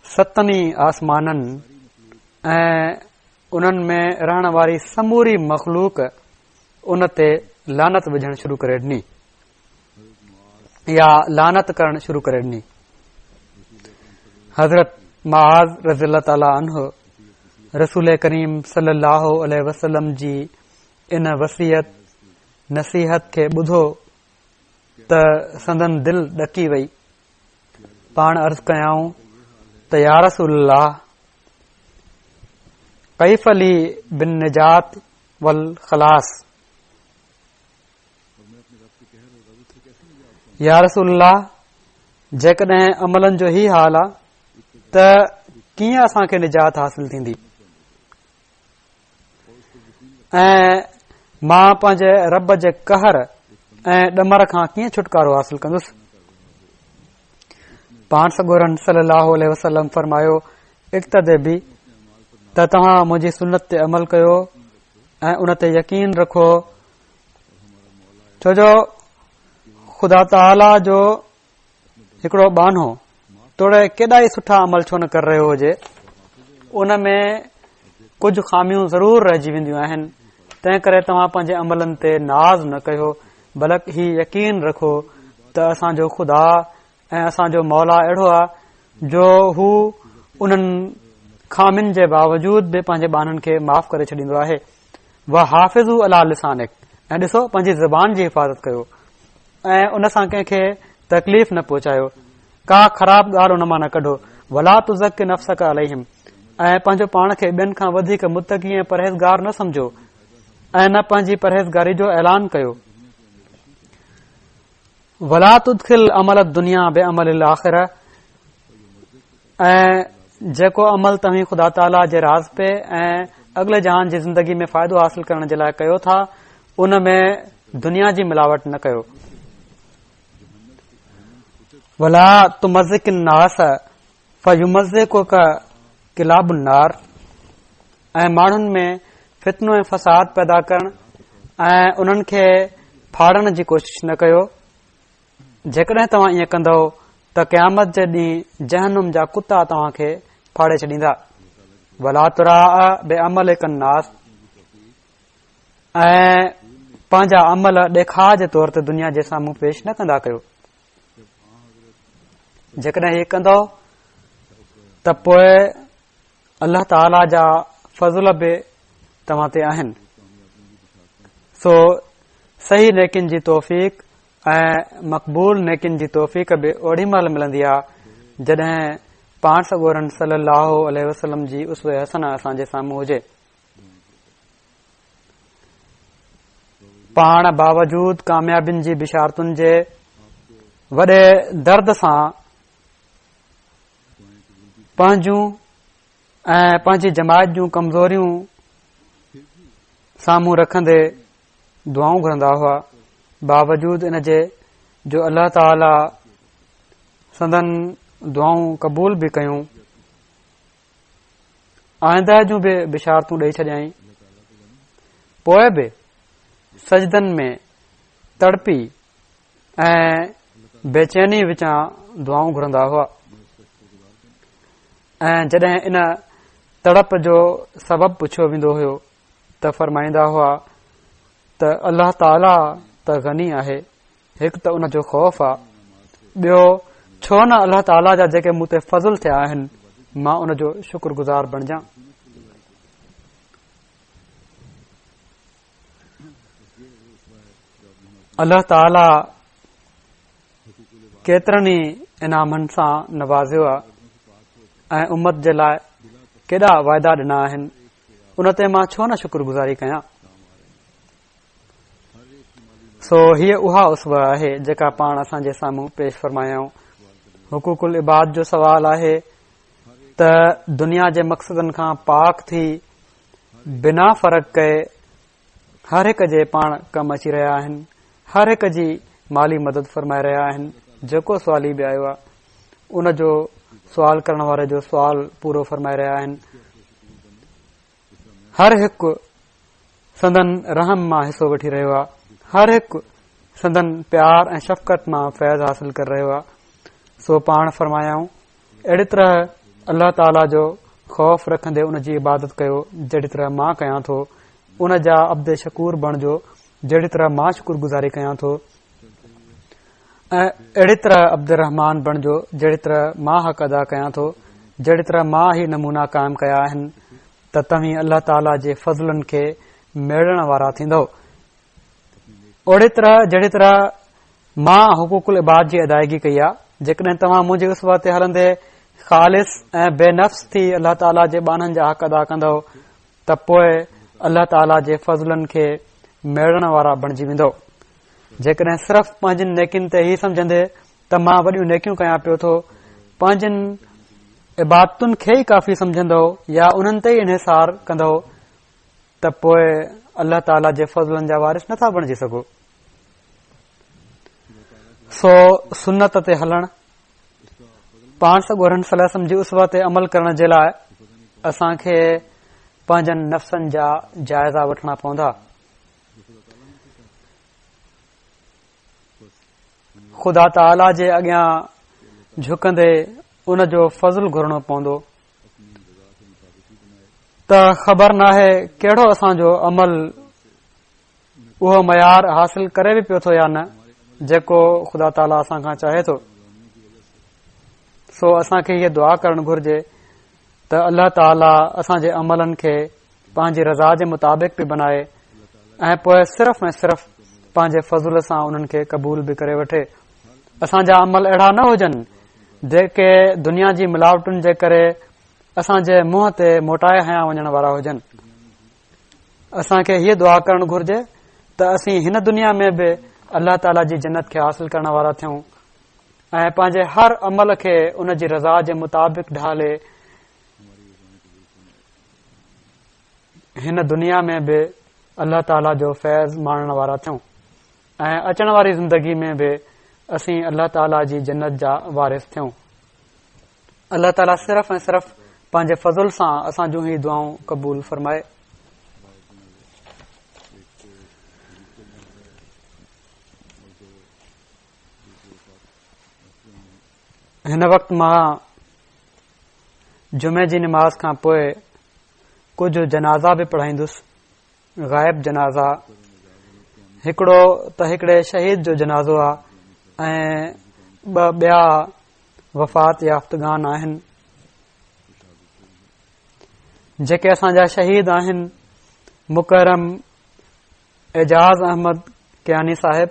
C: सतनी आसमाननि ऐं उन्हनि में रहण वारी समूरी मख़लूक उन ते लानत विझण शुरू करे ॾिनी या लानत करण शुरू करे ॾिनी। हज़रत मुआज़ रज़ियल्लाहु ताला अन्हु रसूल करीम सल्लल्लाहु अलैहि वसल्लम जी इन वसीयत नसीहत खे ॿुधो त संदन दिल ॾकी वई। पाण अर्ज़ कयाऊं त या रसूलल्लाह कैफ़ ली बिन निजात वल खलास, या रसूलल्लाह जेकॾहिं अमलनि जो ही हाल आहे त कीअं असांखे निजात हासिल थींदी ऐं मां पंहिंजे रब जे कहर ऐं ॾमर खां कीअं छुटकारो हासिल कंदुसि। पाण सॻोरन सल्लल्लाहु अलैहि वसल्लम फरमायो इक़्तदे बि त तव्हां मुंहिंजी सुन्नत ते अमल कयो ऐं उन ते यकीन रखो, छो जो ख़ुदा ताला जो हिकिड़ो बानो तोड़े केॾा ई सुठा अमल छो न करे रहियो हुजे, उन में कुझु खामियूं ज़रूर रहिजी वेंदियूं आहिनि। तंहिं करे तव्हां पंहिंजे अमलनि ते नाज़ न कयो, बल्कि ही यकीन रखो त असांजो ख़ुदा ऐं असांजो मौला अहिड़ो आहे जो हू उन्हनि खामियुनि जे बावजूद बि पंहिंजे बाननि खे माफ़ करे छॾींदो आहे। व हाफ़िज़ु अला लिसानिक, ऐं ॾिसो पंहिंजी ज़बान जी हिफ़ाज़त कयो ऐं उन सां कंहिंखे तकलीफ़ न पहुचायो, का ख़राब ॻाल्हि उन मां न कढो। वला तुज़क्कि नफ़्सक अलैहिम, ऐं पंहिंजो पाण खे ॿियनि खां वधीक मुतक़ी ऐं परहेज़गार न समझो ऐं न पंहिंजी परहेज़गारी जो ऐलान कयो। वला तुदखिल अमल दुनिया बे अमल आख़िरा, ऐं जेको अमल तव्हीं ख़ुदा ताला जे राज़ पे ऐं अॻिले जहान जी ज़िंदगी में फ़ाइदो हासिल करण जे लाइ कयो था, उन में दुनिया जी मिलावट न कयो। वला तुमज़िक नास फयुमज़िकुक किलाबुन नार, ऐं माण्हुनि में फितनो ऐं फसाद पैदा करण ऐं उन्हनि खे फाड़ण जी कोशिश न कयो। जेकॾहिं तव्हां ईअं कंदो त क़यामत जे ॾींहुं जहन्नुम जा कुता तव्हां खे फाड़े छॾींदा। वला तुरा बे अमल कन्नास, ऐं पंहिंजा अमल ॾेखार जे तौर ते दुनिया जे साम्हूं पेश न कंदा कयो। जेकॾहिं हीअ कंदो त पोइ अल्लाह ताला जा फज़ल बि तव्हां ते आहिनि। सो सही नेकिन जी तौफ़ीक़ ऐं मक़बूल नेकिन जी तौफ़ीक़ बि ओड़ी महिल मिलंदी आहे जॾहिं पाण सॻोरन सल्लल्लाहु अलैहि वसल्लम जी उसवे हसना असांजे साम्हूं हुजे। पाण बावजूद कामयाबियुनि जी बिशारतुनि जे वॾे दर्द सां पंहिंजूं ऐं पंहिंजी जमायत जूं कमज़ोरियूं साम्हूं रखंदे दुआऊं घुरंदा हुआ। बावजूद इन जे जो अल्लाह ताला संदन दुआऊं क़बूल बि कयूं, आइंदा जूं बि बिशारतूं ॾेई छॾियईं। पोइ बि सजदनि में तड़पी ऐं बेचैनी विचां दुआऊं घुरंदा हुआ। ऐं जॾहिं इन तड़प जो सबबु पुछियो वेंदो हुयो त फरमाईंदा हुआ त अल्लाह ताला त गनी आहे, हिकु त उन जो ख़ौफ़ आहे, ॿियो छो न अल्लाह ताला जा जेके मूं ते फज़ुल थिया आहिनि मां उन जो शुक्रगुज़ार बणिजां। अल्लाह ताला केतिरनि ई इनामनि सां नवाज़ियो आहे ऐं उम्मत जे लाइ केॾा वाइदा ॾिना आहिनि, उन ते मां छो न शुक्रगुज़ारी कयां। सो हीअ उहा उसव आहे जेका पाण असांजे साम्हूं पेश फरमायाऊं। हुकूकुल इबाद जो सवाल आहे त दुनिया जे मक़सदनि खां पाक थी बिना फ़र्क़ कए हर हिक जे पाण कम अची रहिया आहिनि, हर हिक जी माली मदद फरमाए रहिया आहिनि। जेको सुवाली बि आयो आहे उन जो सुवाल करण वारे जो सुवाल पूरो फरमाए रहिया आहिनि। हर हिकु संदन रहम मां हिसो वठी रहियो आहे, हर हिकु संदन प्यार ऐं शफ़क़त मां फैज़ हासिल करे रहियो आहे। सो पाण फरमायाऊं अहिड़ी तरह अल्लाह ताला जो ख़ौफ़ रखंदे उन जी इबादत कयो जहिड़ी तरह मां कयां थो, उन जा अब्द शकूर बणिजो जहिड़ी तरह मां शुक्रगुज़ारी कयां थो, ऐं अहिड़ी तरह अब्द रहमान बणिजो जहिड़ी तरह मां हक़ अदा कयां थो, जहिड़ी तरह मां ही नमूना क़ाइम कया आहिनि त तव्हीं अल्लाह ताला जे फज़लनि खे मेड़ण वारा थींदो। ओड़ी तरह जहिड़ी तरह मां हुकूकुल इबाद जी अदायगी कई आहे, जेकॾहिं तव्हां मुंहिंजे उसवा ते हलंदे ख़ालिस ऐं बेनफ़्स थी अल्लाह ताला जे बाननि जा हक़ अदा कंदो त पोइ अल्लाह ताला जे फज़लनि खे मेड़ण वारा बणिजी वेंदो। जेकॾहिं सिर्फ़ पंहिंजनि नेकियुनि ते ई समझंदे त मां वॾियूं नेकियूं कयां पियो थो, पंहिंजनि इबादतुनि खे ई काफ़ी समझंदो या उन्हनि ते ई इन्हिसार कंदो त पोइ अल्लाह ताला जे फज़लनि जा वारिस नथा बणिजी सघो। सो सुन्नत ते हलण, पाण सॻोरनि सलम जी उसवा ते अमल करण जे लाइ असांखे पंहिंजनि नफ़्सनि जा जाइज़ा वठणा पवंदा। ख़ुदा ताला जे अॻियां झुकंदे उन जो फज़ल घुरणो पवंदो त ख़बर नाहे कहिड़ो असांजो अमल उहो मयार हासिल करे बि पियो थो या न जेको ख़ुदा ताला असां खां चाहे थो। सो असांखे हीअ दुआ करणु घुर्जे त अल्लाह ताला असांजे अमलनि खे पंहिंजी रज़ा जे मुताबिक़ बि बनाए ऐं पोइ सिर्फ़ ऐं सिर्फ़ पंहिंजे फज़ुल सां उन्हनि खे क़बूल बि करे वठे। असांजा अमल अहिड़ा न हुजनि जेके दुनिया जी मिलावटुनि जे करे असांजे मुंहं ते मोटाए हया वञण वारा हुजनि। असांखे हीअ दुआ करणु घुर्जे त असीं हिन दुनिया में बि अल्लाह ताला जी जन्नत खे हासिल करण वारा थियूं ऐं पंहिंजे हर अमल खे उन जी रज़ा जे मुताबिक़ ढाले हिन दुनिया में बि अल्लाह ताला जो फैज़ माणण वारा थियूं ऐं अचण वारी ज़िंदगी में बि असीं अल्लाह ताला जी जन्नत जा वारिस थियूं। अल्लाह ताला सिर्फ़ ऐं सिर्फ़ पंहिंजे फज़ुल सां असां जूं ही दुआऊं क़बूल फरमाए। हिन वक़्तु मां जुमे जी निमाज़ खां पोइ कुझु जनाज़ा बि पढ़ाईंदुसि, ग़ाइब जनाज़ा। हिकिड़ो त हिकिड़े शहीद जो जनाज़ो आहे ऐं ॿ ॿिया वफ़ात याफ़्तगान आहिनि जेके असांजा शहीद आहिनि। मुकरम एजाज़ अहमद कियानी साहिब,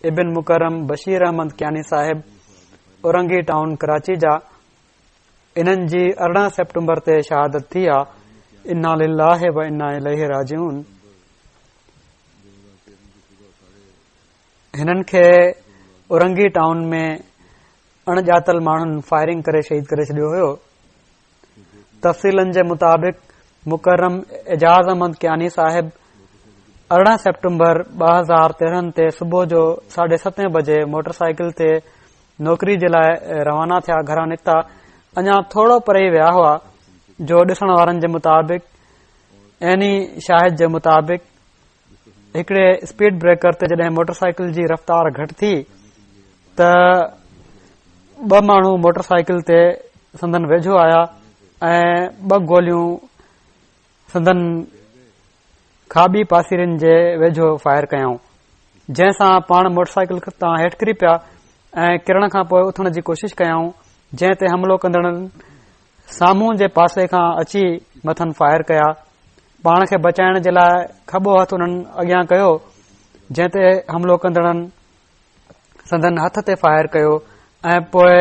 C: इबिन मुकरम बशीर अहमद कियानी साहिब औरंगी टाउन कराची जा, इन्हनि जी 18 सेप्टेम्बर ते शहादत थी आहे। इन्ना लिल्लाहि व इन्ना इलैहि राजिऊन। हिननि खे औरंगी टाउन में अणॼातल माण्हुनि फायरिंग करे शहीद करे छॾियो हुयो। तफ़सीलनि जे मुताबिक़ मुकरम एजाज़ अहमद कियानी साहिब 18 सेप्टेम्बर 2013 ते सुबुह जो 7:30 बजे मोटरसाइकिल ते नौकरी जे लाइ रवाना थिया, घरां निकिता। अञा थोरो परे विया हुआ जो ॾिसण वारनि जे मुताबिक़ ऐनी शाहिद जे मुताबिक़ हिकिड़े स्पीड ब्रेकर ते जॾहिं मोटरसाइकिल जी रफ़्तार घटि थी त 2 माण्हू मोटरसाइकिल ते संदन वेझो आया ऐं 2 गोलियूं संदन खाॿी पासीरनि जे वेझो फायर कयऊं, जंहिंसां पाण मोटरसाइकिल तां हेठि किरी पिया ऐं किरण खां पोइ उथण जी कोशिश कयऊं, जंहिं ते हमिलो कंदड़नि साम्हूं जे पासे खां अची मथनि फायर कया। पाण खे बचाइण जे लाइ खॿो हथ उन्हनि अॻियां कयो, जंहिं ते हमिलो कंदड़नि संदन हथ ते फायर कयो ऐं पोइ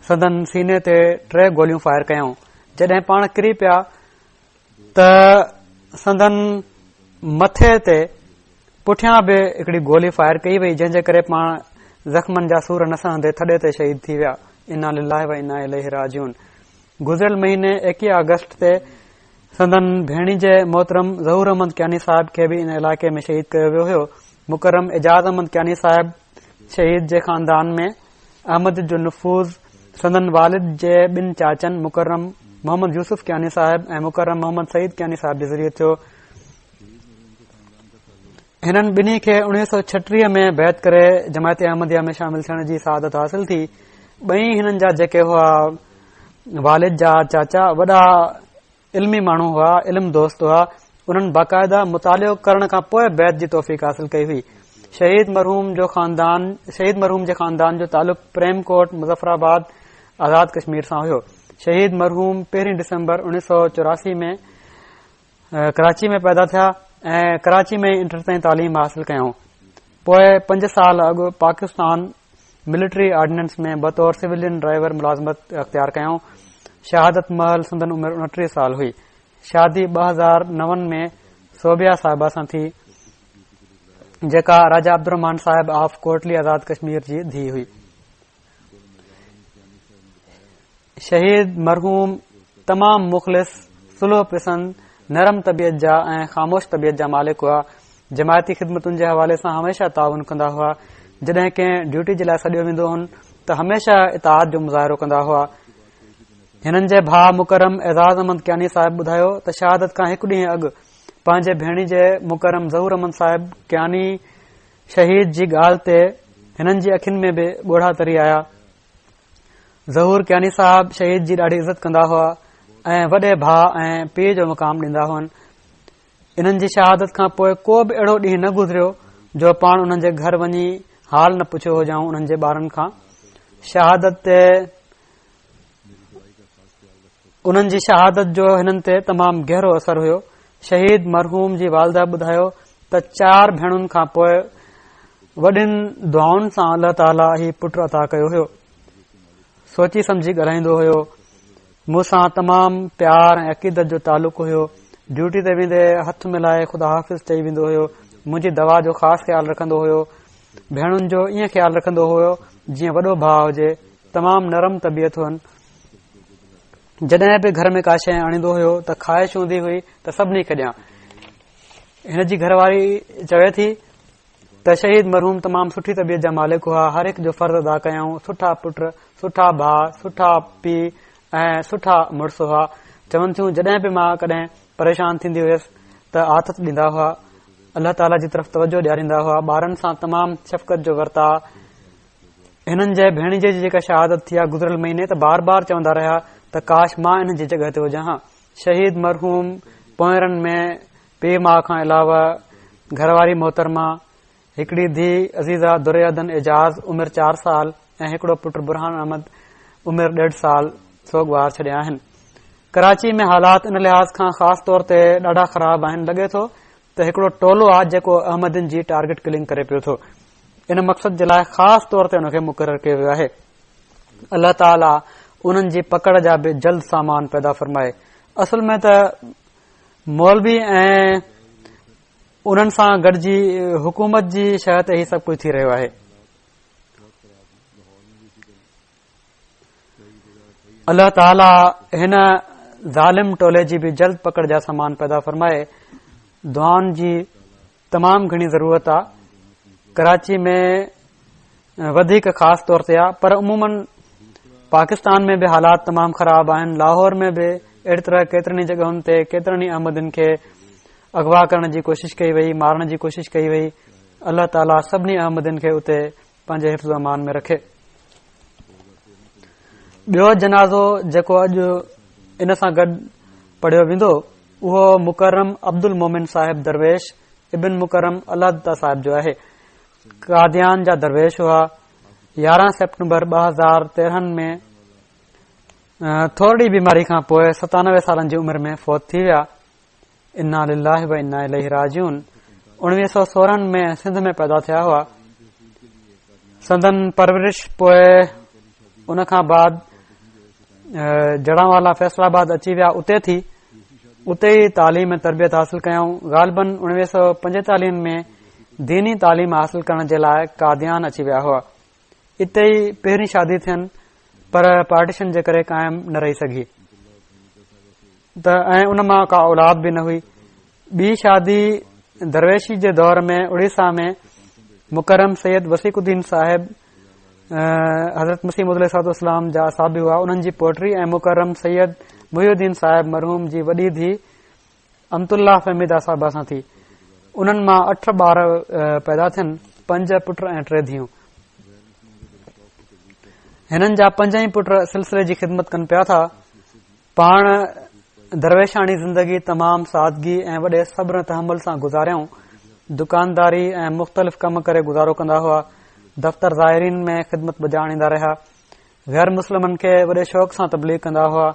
C: संदन सीने ते 3 गोलियूं फायर कयऊं। जॾहिं पाण किरी पिया त संदन मथे ते पुठियां बि हिकड़ी गोली फायर कई वई, जंहिं जे करे पाण ज़ख़्मनि जा सूर न सहंदे थॾे ते शहीद थी विया। इन्ना लिल्लाहि व इन्ना इलैहि राजिऊन। गुज़िरियल महीने 21 अगस्त ते संदन भेणी जे मोहतरम ज़हूर अहमद कियानी साहिब खे बि इन इलाइक़े में शहीद कयो वियो हो। मुकरम एजाज अहमद कियानी साहिब शहीद जे खानदान में अहमद जो नफूज़ संदन वालिद जे 2 चाचनि मुकरम मोहम्मद यूसुफ कियानी साहिब ऐं मुकरम मोहम्मद सईद कियानी साहिब जे ज़रिए थियो। हिननि ॿिन्ही खे 1936 में बैत करे जमायत अहमदिया में शामिल थियण जी सआदत हासिल थी। ॿई हिननि जा जेके हुआ वालिद जा चाचा वॾा इल्मी माण्हू हुआ, इल्म दोस्त हुआ। उन्हनि बाक़ायदा मुतालियो करण खां पोइ बैत जी तौफ़ीक़ हासिल कई हुई। शहीद मरहूम जे खानदान जो तालुक़ प्रेमकोट मुज़फ़राबाद आज़ाद कश्मीर सां हुयो। शहीद मरहूम 1 दिसंबर 1984 में कराची में पैदा थिया ऐं कराची में इंटर ताईं तालीम हासिल कयऊं। पोइ 5 साल अॻु पाकिस्तान मिलिट्री ऑर्डिनेंस में बतौर सिविलियन ड्राइवर मुलाज़मत अख़्तियार कयऊं। शहादत महल संदन उमिरि 29 साल हुई। शादी 2009 में सोबिया साहिबा सां थी, जेका राजा Abdurrahman Sahib of Kotli Azad Kashmir जी धी हुई। शहीद मरहूम तमाम मुख़लिस, सुलह पसंद, नरम तबियत जा ऐं ख़ामोश तबियत जा मालिक हुआ। जमायती ख़िदमतुनि जे हवाले सां हमेशा ताउन कंदा हुआ। जॾहिं कंहिं ड्यूटी जे लाइ सॾियो वेंदो हुन त हमेशा इताअत जो मुज़ाहिरो कंदा हुआ। हिननि जे भाउ मुकरम एजाज अहमद कियानी साहिब ॿुधायो त शहादत खां 1 ॾींहुं अॻु पंहिंजे भेणी जे मुकरम ज़हूर अहमद साहिब कियानी शहीद जी ॻाल्हि ते हिननि जी अखियुनि में बि ॻोढ़ा तरी आया। ज़हूर कियानी साहिब शहीद जी ॾाढी इज़त कंदा हुआ ऐं वॾे भाउ ऐं पीउ जो मुक़ाम ॾींदा हुअनि। इन्हनि जी शहादत खां पोइ को बि अहिड़ो ॾींहुं न गुज़रियो जो पाण उन्हनि जे घर वञी हाल न पुछियो हुजाऊं उन्हनि जे ॿारनि खां। उन्हनि जी शहादत जो हिननि ते तमामु गहरो असर हुयो। शहीद मरहूम जी वालदा ॿुधायो त 4 भेणुनि खां पोइ वॾियुनि दुआउनि सां अल्लाह ताला ही पुट अता कयो हुयो। सोची समझी ॻाल्हाईंदो हुयो। मूंसां तमामु प्यार ऐं अक़ीदत जो तालुक़ हुयो। ड्यूटी ते वेंदे हथ मिलाए ख़ुदा हाफ़िज़ चई वेंदो हुयो। मुंहिंजी दवा जो ख़ासि ख़्यालु रखंदो हुयो। भेणुनि जो ईअं ख़्यालु रखंदो हुयो जीअं वॾो भाउ हुजे। तमामु नरम तबियत हुअनि। जॾहिं बि घर में का शइ आणींदो हुयो त ख़्वाहिश हूंदी हुई त सभिनी खे ॾियां। हिन जी घरवारी चवे थी त शहीद मरहूम तमामु सुठी तबियत जा मालिक हुआ। हर हिकु जो फर्ज़ अदा कयऊं। सुठा पुट, सुठा भाउ, सुठा पीउ ऐं सुठा मुड़ुस हुआ। चवनि थियूं जॾहिं बि मां कॾहिं परेशान थींदी हुयसि त आथत ॾींदा हुआ, अल्लाह ताला जी तरफ़ तवजो ॾियारींदा हुआ। ॿारनि सां तमामु शफ़क़त जो वर्ता। हिननि जे भेणी जी जेका शहादत थी आहे गुज़िरियल महीने, त बार बार चवंदा रहिया त काश मां इन जी जॻह ते हुजां हा। शहीद मरहूम पोयरनि में पीउ माउ खां अलावा घरवारी मोहतरमा, हिकड़ी धीउ अज़ीज़ा दुरयादन एजाज उमिरि 4 साल ऐं हिकड़ो पुटु बुरहान अहमद उमिरि 1.5 साल सोगवार छॾिया आहिनि। कराची में हालात इन लिहाज़ खां ख़ासि तौर ते ॾाढा ख़राब आहिनि। लॻे थो त हिकड़ो टोलो आहे जेको अहमदन जी टारगेट किलिंग करे पियो थो। इन मक़सद जे लाइ ख़ासि तौर ते हुनखे मुक़ररु कयो वियो आहे। अल्लाह ताला उन्हनि जी पकड़ जा बि जल्द सामान पैदा फरमाए। असल में त मौलवी ऐं उन्हनि सां गॾिजी हुकूमत जी शइ ते ही सभु कुझु थी रहियो आहे। अल्लाह ताला हिन ज़ालिम टोले जी बि जल्द पकड़ जा सामान पैदा फरमाए। दुआउनि जी तमामु घणी ज़रूरत आहे। कराची में वधीक ख़ासि तौर ते आहे, पर उमूमन पाकिस्तान में बि हालात तमामु ख़राब आहिनि। लाहौर में बि अहिड़ी तरह केतिरनि जॻहियुनि ते केतिरनि अहमदनि खे अगवा करण जी कोशिश कई वई, मारण जी कोशिश कई वई। अल्लाह ताला सभिनी अहमदनि खे उते पंहिंजे हिफ़्ज़ अमान में रखे। ॿियो जनाज़ो जेको अॼु इन सां गॾु पढ़ियो वेंदो उहो मुकरम अब्दुल मोमिन साहिब दरवेश इब्न मुकरम अल्लाह साहिब जो आहे। कादियान जा दरवेश हुआ। 11 सेप्टेम्बर 2013 में थोरी बीमारी खां पोइ 97 सालनि जी उमिरि में फ़ौत थी विया। इन्ना लिल्लाहि व इन्ना इलैहि राजिऊन। 1916 में सिंध में पैदा थिया हुआ। संदन परवरिश पोइ उन खां बाद जड़ावाला फैसलाबाद अची विया। उते ई तालीम ऐं तरबियत हासिल कयऊं। ग़ालिबन 1945 में दीनी तालीम हासिल करण जे लाइ कादियान अची विया हुआ। इते ई पहिरीं शादी थियनि, पर पार्टीशन जे करे कायम न रही सघी ऐं उन मां का औलाद बि न हुई। ॿी शादी दरवेशी जे दौर में उड़ीसा में मुकरम सैयद वसीकुद्दीन साहिब हज़रत मसीह इस्लाम जा साबी हुआ। उन्हनि जी पोटरी ऐं मुकरम सैयद मुहिउद्दीन साहिब मरहूम जी वॾी धी अमतुल्ला फहमीदा साहिबा सां थी। उन्हनि मां 8 ॿार पैदा थियनि, 5 पुट ऐं 3 धीअरूं। हिननि जा 5 ई पुट सिलसिले जी ख़िदमत कनि पिया था। पाण दरवेशानी ज़िंदगी तमामु सादगी ऐं वॾे सब्र तहमुल सां गुज़ारियऊं। दुकानदारी ऐं मुख़्तलिफ़ कम करे गुज़ारो कंदा हुआ। दफ़्तर ज़ाहिरीन में ख़िदमत बजाइण ईंदा रहिया। गैर मुस्लिमनि खे वॾे शौक़ सां तबलीग कंदा हुआ।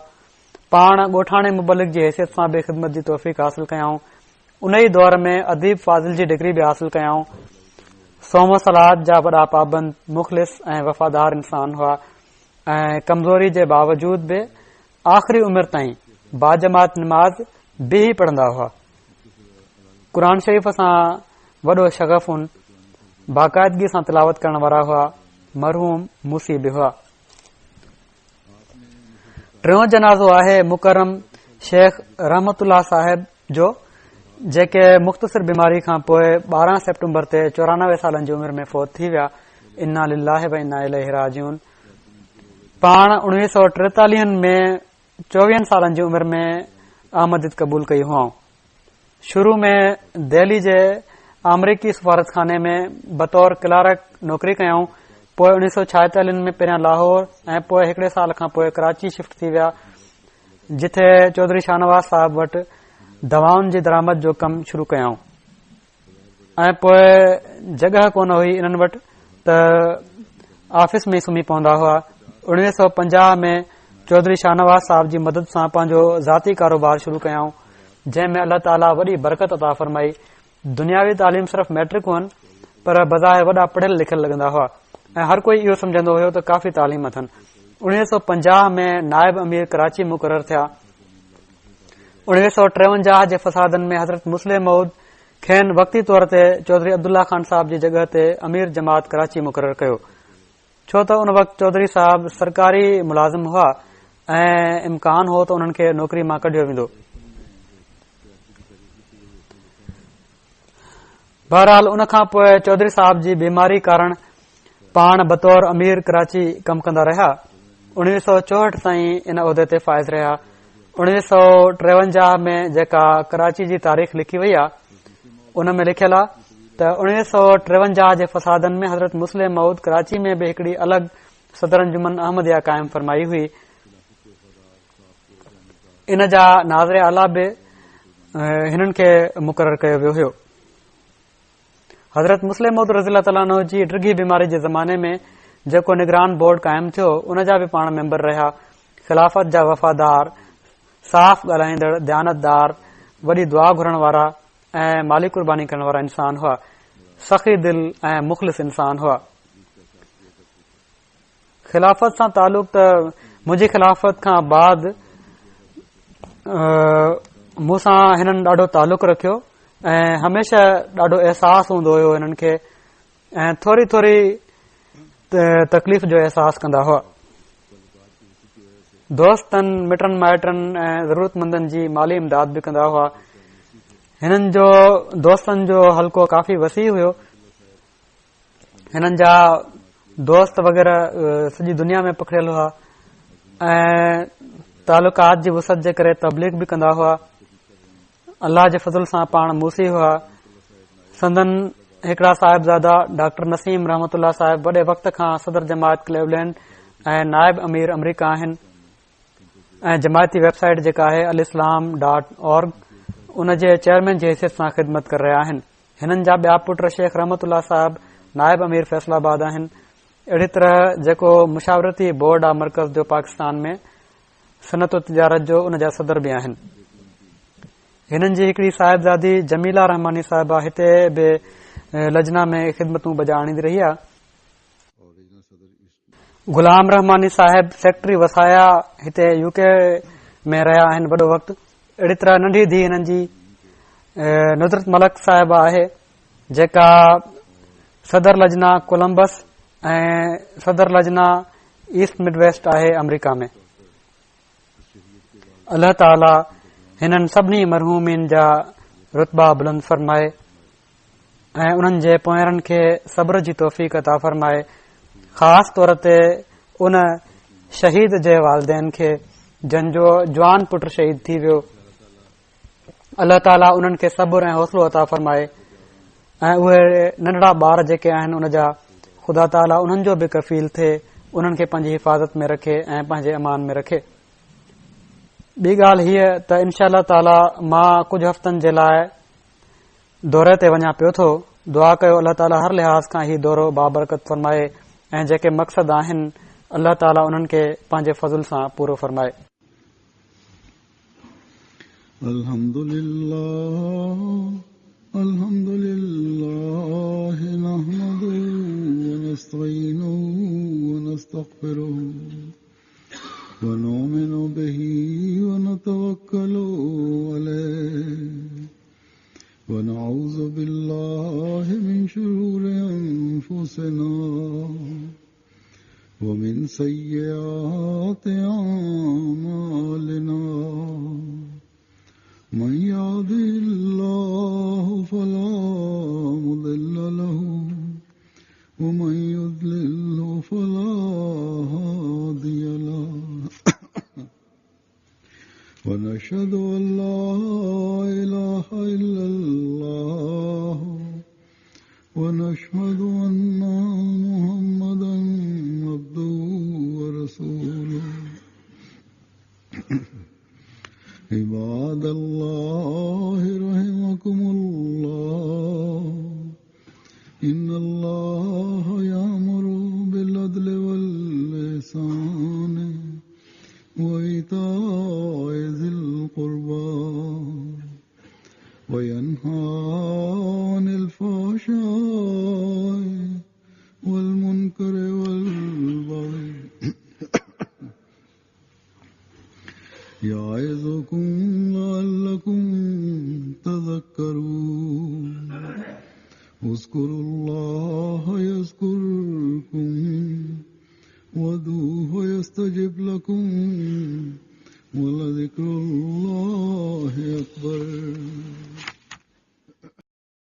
C: पाण ॻोठाणे मुबलिक जी हैसियत सां बि ख़िदमत जी तौफ़ीक़ हासिल कयऊं। उन ई दौर में अदीब फाज़िल जी डिग्री बि हासिल कयऊं। सोम सलाद जा वॾा पाबंद, मुख़लिस ऐं वफ़ादार इंसान हुआ ऐं कमज़ोरी जे बावजूद बि आख़िरी उमिरि ताईं बाजमात नमाज़ बि पढ़ंदा हुआ। क़ुर शरीफ़ सां वॾो शगफ़ुन बाक़ायदगी सां तिलावत करण वारा हुआ। मरहूम मूसी बि हुआ। टियों जनाज़ो आहे मुकरम शेख रहमतुल्लाह साहिब जो, जेके मुख़्तसिर बीमारी खां पोइ 12 सेप्टेम्बर ते 94 सालनि जी उमिरि में फ़ौत थी विया। इन्ना लिल्लाहि व इन्ना इलैहि राजिऊन। पाण 1943 में 24 सालनि जी उमिरि में आमदीद क़बूल कई हुआ। शुरू में दिल्ली जे अमरीकी सफ़ारतखाने में बतौर क्लार्क नौकरी कयऊं। पोइ 1946 में पहिरियां लाहौर ऐं पोइ 1 साल खां पोइ कराची शिफ्ट थी विया, जिथे चौधरी शाहनवाज़ साहिब वटि दवाउनि जी दरामद जो कमु शुरू कयऊं। ऐं पोइ जॻह कोन हुई इन्हनि वटि त ऑफिस में सुम्ही पवंदा हुआ। 1950 में चौधरी शाहनवाज़ साहिब जी मदद सां पंहिंजो ज़ाती कारोबार शुरू कयऊं, जंहिं में अल्लाह ताला वॾी बरकत अता फरमाई। दुनियावी तालीम सिर्फ़ मैट्रिक हुअनि, पर बज़ाहिर वॾा पढ़ियल लिखियल लॻंदा हुआ ऐं हर कोई इहो सम्झंदो हुयो त काफ़ी तालीम अथनि। 1950 में नायब अमीर कराची मुक़रर थिया। 1953 जे फसादनि में हज़रत मुस्लिम मऊद खेनि वक़्ती तौर ते चौधरी अब्दुल्ला खान साहिब जी जॻह ते अमीर जमात कराची मुक़रर कयो, छो त उन वक़्तु चौधरी साहिब सरकारी मुलाज़िम हुआ ऐं इम्कान हो त उन्हनि खे नौकरी मां कढियो वेंदो। बहरहाल उन खां पोइ चौधरी साहिब जी बीमारी कारण पाण बतौर अमीर कराची कमु कंदा रहिया। 1964 ताईं इन उहिदे ते फ़ाइज़ रहिया। 1953 में जेका कराची जी तारीख़ लिखी वई आहे, उन में लिखियल आहे त 1953 जे फसादनि में हज़रत मुस्लिम मऊद कराची में बि हिकड़ी अलॻि सदर अंजुमन अहमदिया क़ाइमु फरमाई हुई। इन जा नाज़िर आला बि हिननि खे मुक़रर कयो वियो हुयो। हज़रत मुस्लिम मऊद रज़ियल्लाहु ताला अन्हु जी ड्रिगी बीमारी जे ज़माने में जेको निगरान बोर्ड क़ाइमु थियो, उन जा बि पाण मेंबर रहिया। ख़िलाफ़त जा वफ़ादार, साफ़ ॻाल्हाईंदड़, दयानतदार, वॾी दुआ घुरण वारा ऐं माली कुर्बानी करण वारा इंसान हुआ। सख़ी दिल ऐं मुख़लिस इंसान हुआ। ख़िलाफ़त सां तालुक़ त मुंहिंजी ख़िलाफ़त खां बाद मूंसां हिननि ॾाढो तालुक़ रखियो ऐं हमेशह ॾाढो अहसास हूंदो हुयो हिननि खे ऐं थोरी थोरी तकलीफ़ जो अहसास कंदा हुआ। दोस्तनि, मिटनि माइटनि ऐं ज़रूरतमंदनि जी माली इमदाद बि कंदा हुआ। हिननि जो दोस्तनि जो हल्को काफ़ी वसी हुयो। हिननि जा दोस्त वग़ैरह सॼी दुनिया में पखिड़ियल हुआ ऐं तालुकात जी वुसत जे करे तबलीग बि कंदा हुआ। अल्लाह जे फज़ल सां पाण मूसी हुआ। संदन हिकड़ा साहिबज़ादा डॉक्टर नसीम रहमतुल्लाह साहिब वॾे वक़्त खां सदर जमात क्लेवलैंड ऐं नायब अमीर अमरीका आहिनि ऐं जमायती वेबसाइट जेका आहे alislam.org उन जे चेयरमैन जी हैसियत सां ख़िदमत करे रहिया आहिनि। हिननि जा ॿिया पुट शेख रहमतुल्लाह साहिब नायब अमीर फैसलाबाद आहिनि अहिड़ी तरह जेको मुशावरती बोर्ड आहे मरकज़ जो पाकिस्तान में सनत तिजारत जो उन जा सदर बि आहिनि। हिननि जी हिकड़ी साहिबजादी जमीला रहमानी साहिबा हिते बि लजना में ख़िदमतूं बजा आणींदी रही आहे। गुलाम रहमानी साहिब सेक्रेटरी वसाया हिते यूके में रहिया आहिनि वॾो वक़्तु। अहिड़ी तरह नंढी धी हिननि जी नुज़रत मलक साहिबा आहे जेका सदर लजना कोलंबस ऐं सदर लजना ईस्ट मिडवेस्ट आहे अमरीका में। अल्लाह ताला हिननि सभिनी मरहूमिन जा रुतबा बुलंद फरमाए ऐं उन्हनि जे पोयरनि खे सब्र जी तौफ़ीक़ अता फरमाए। ख़ासि तौर ते उन शहीद जे वालिदैन खे जंहिंजो जवान पुट शहीद थी वियो, अल्लाह ताला उन्हनि खे सब्र ऐं हौसलो अता फरमाए ऐं उहे नंढड़ा ॿार जेके आहिनि उन जा ख़ुदा ताला उन्हनि जो बि कफ़ील थिए, उन्हनि खे पंहिंजी हिफ़ाज़त में रखे ऐं पंहिंजे अमान में रखे। ॿी ॻाल्हि हीअ त इनशा अल्लाह ताला मां कुझु हफ़्तनि जे लाइ दौरे ते वञा पियो थो। दुआ कयो अल्लाह ताला हर लिहाज़ खां ही दौरो बाबरकत फरमाए ऐं जेके मक़सद आहिनि अल्लाह ताला उन्हनि खे पंहिंजे फज़ल सां पूरो फरमाए।
B: अल्हम्दुलिल्लाह नहमदुहु व नस्तईनुहु व नस्तगफिरुहु व नु'मिनु बिही व नतवक्कलु अलैहि व नऊज़ु बिल्लाहि मिन शुरूरि अनफुसिना व मिन सय्यिआति अअमालिना मन यहदिहिल्लाहु फला मुदिल्ल लहु व मन युद्लिल्हु फला हादिय लहु व नशहदु अन ला इलाहा इल्लल्लाह व नशहदु अन्ना मुहम्मदन अब्दुहु व रसूलुहु। इबादल्लाहि रहमकुमुल्लाह इन्नल्लाह यामुरु बिल अदलि वल इहसानि व ईताइ ज़िल क़ुर्बा व यन्हा अनिल फ़हशाइ वल मुनकरि वल बग़ि याइज़ुकुम लअल्लकुम तज़क्करून। उज़्कुरुल्लाह यज़्कुरुकुम वदूहु यस्तजिब लकुम व लज़िक्रुल्लाहि अकबर।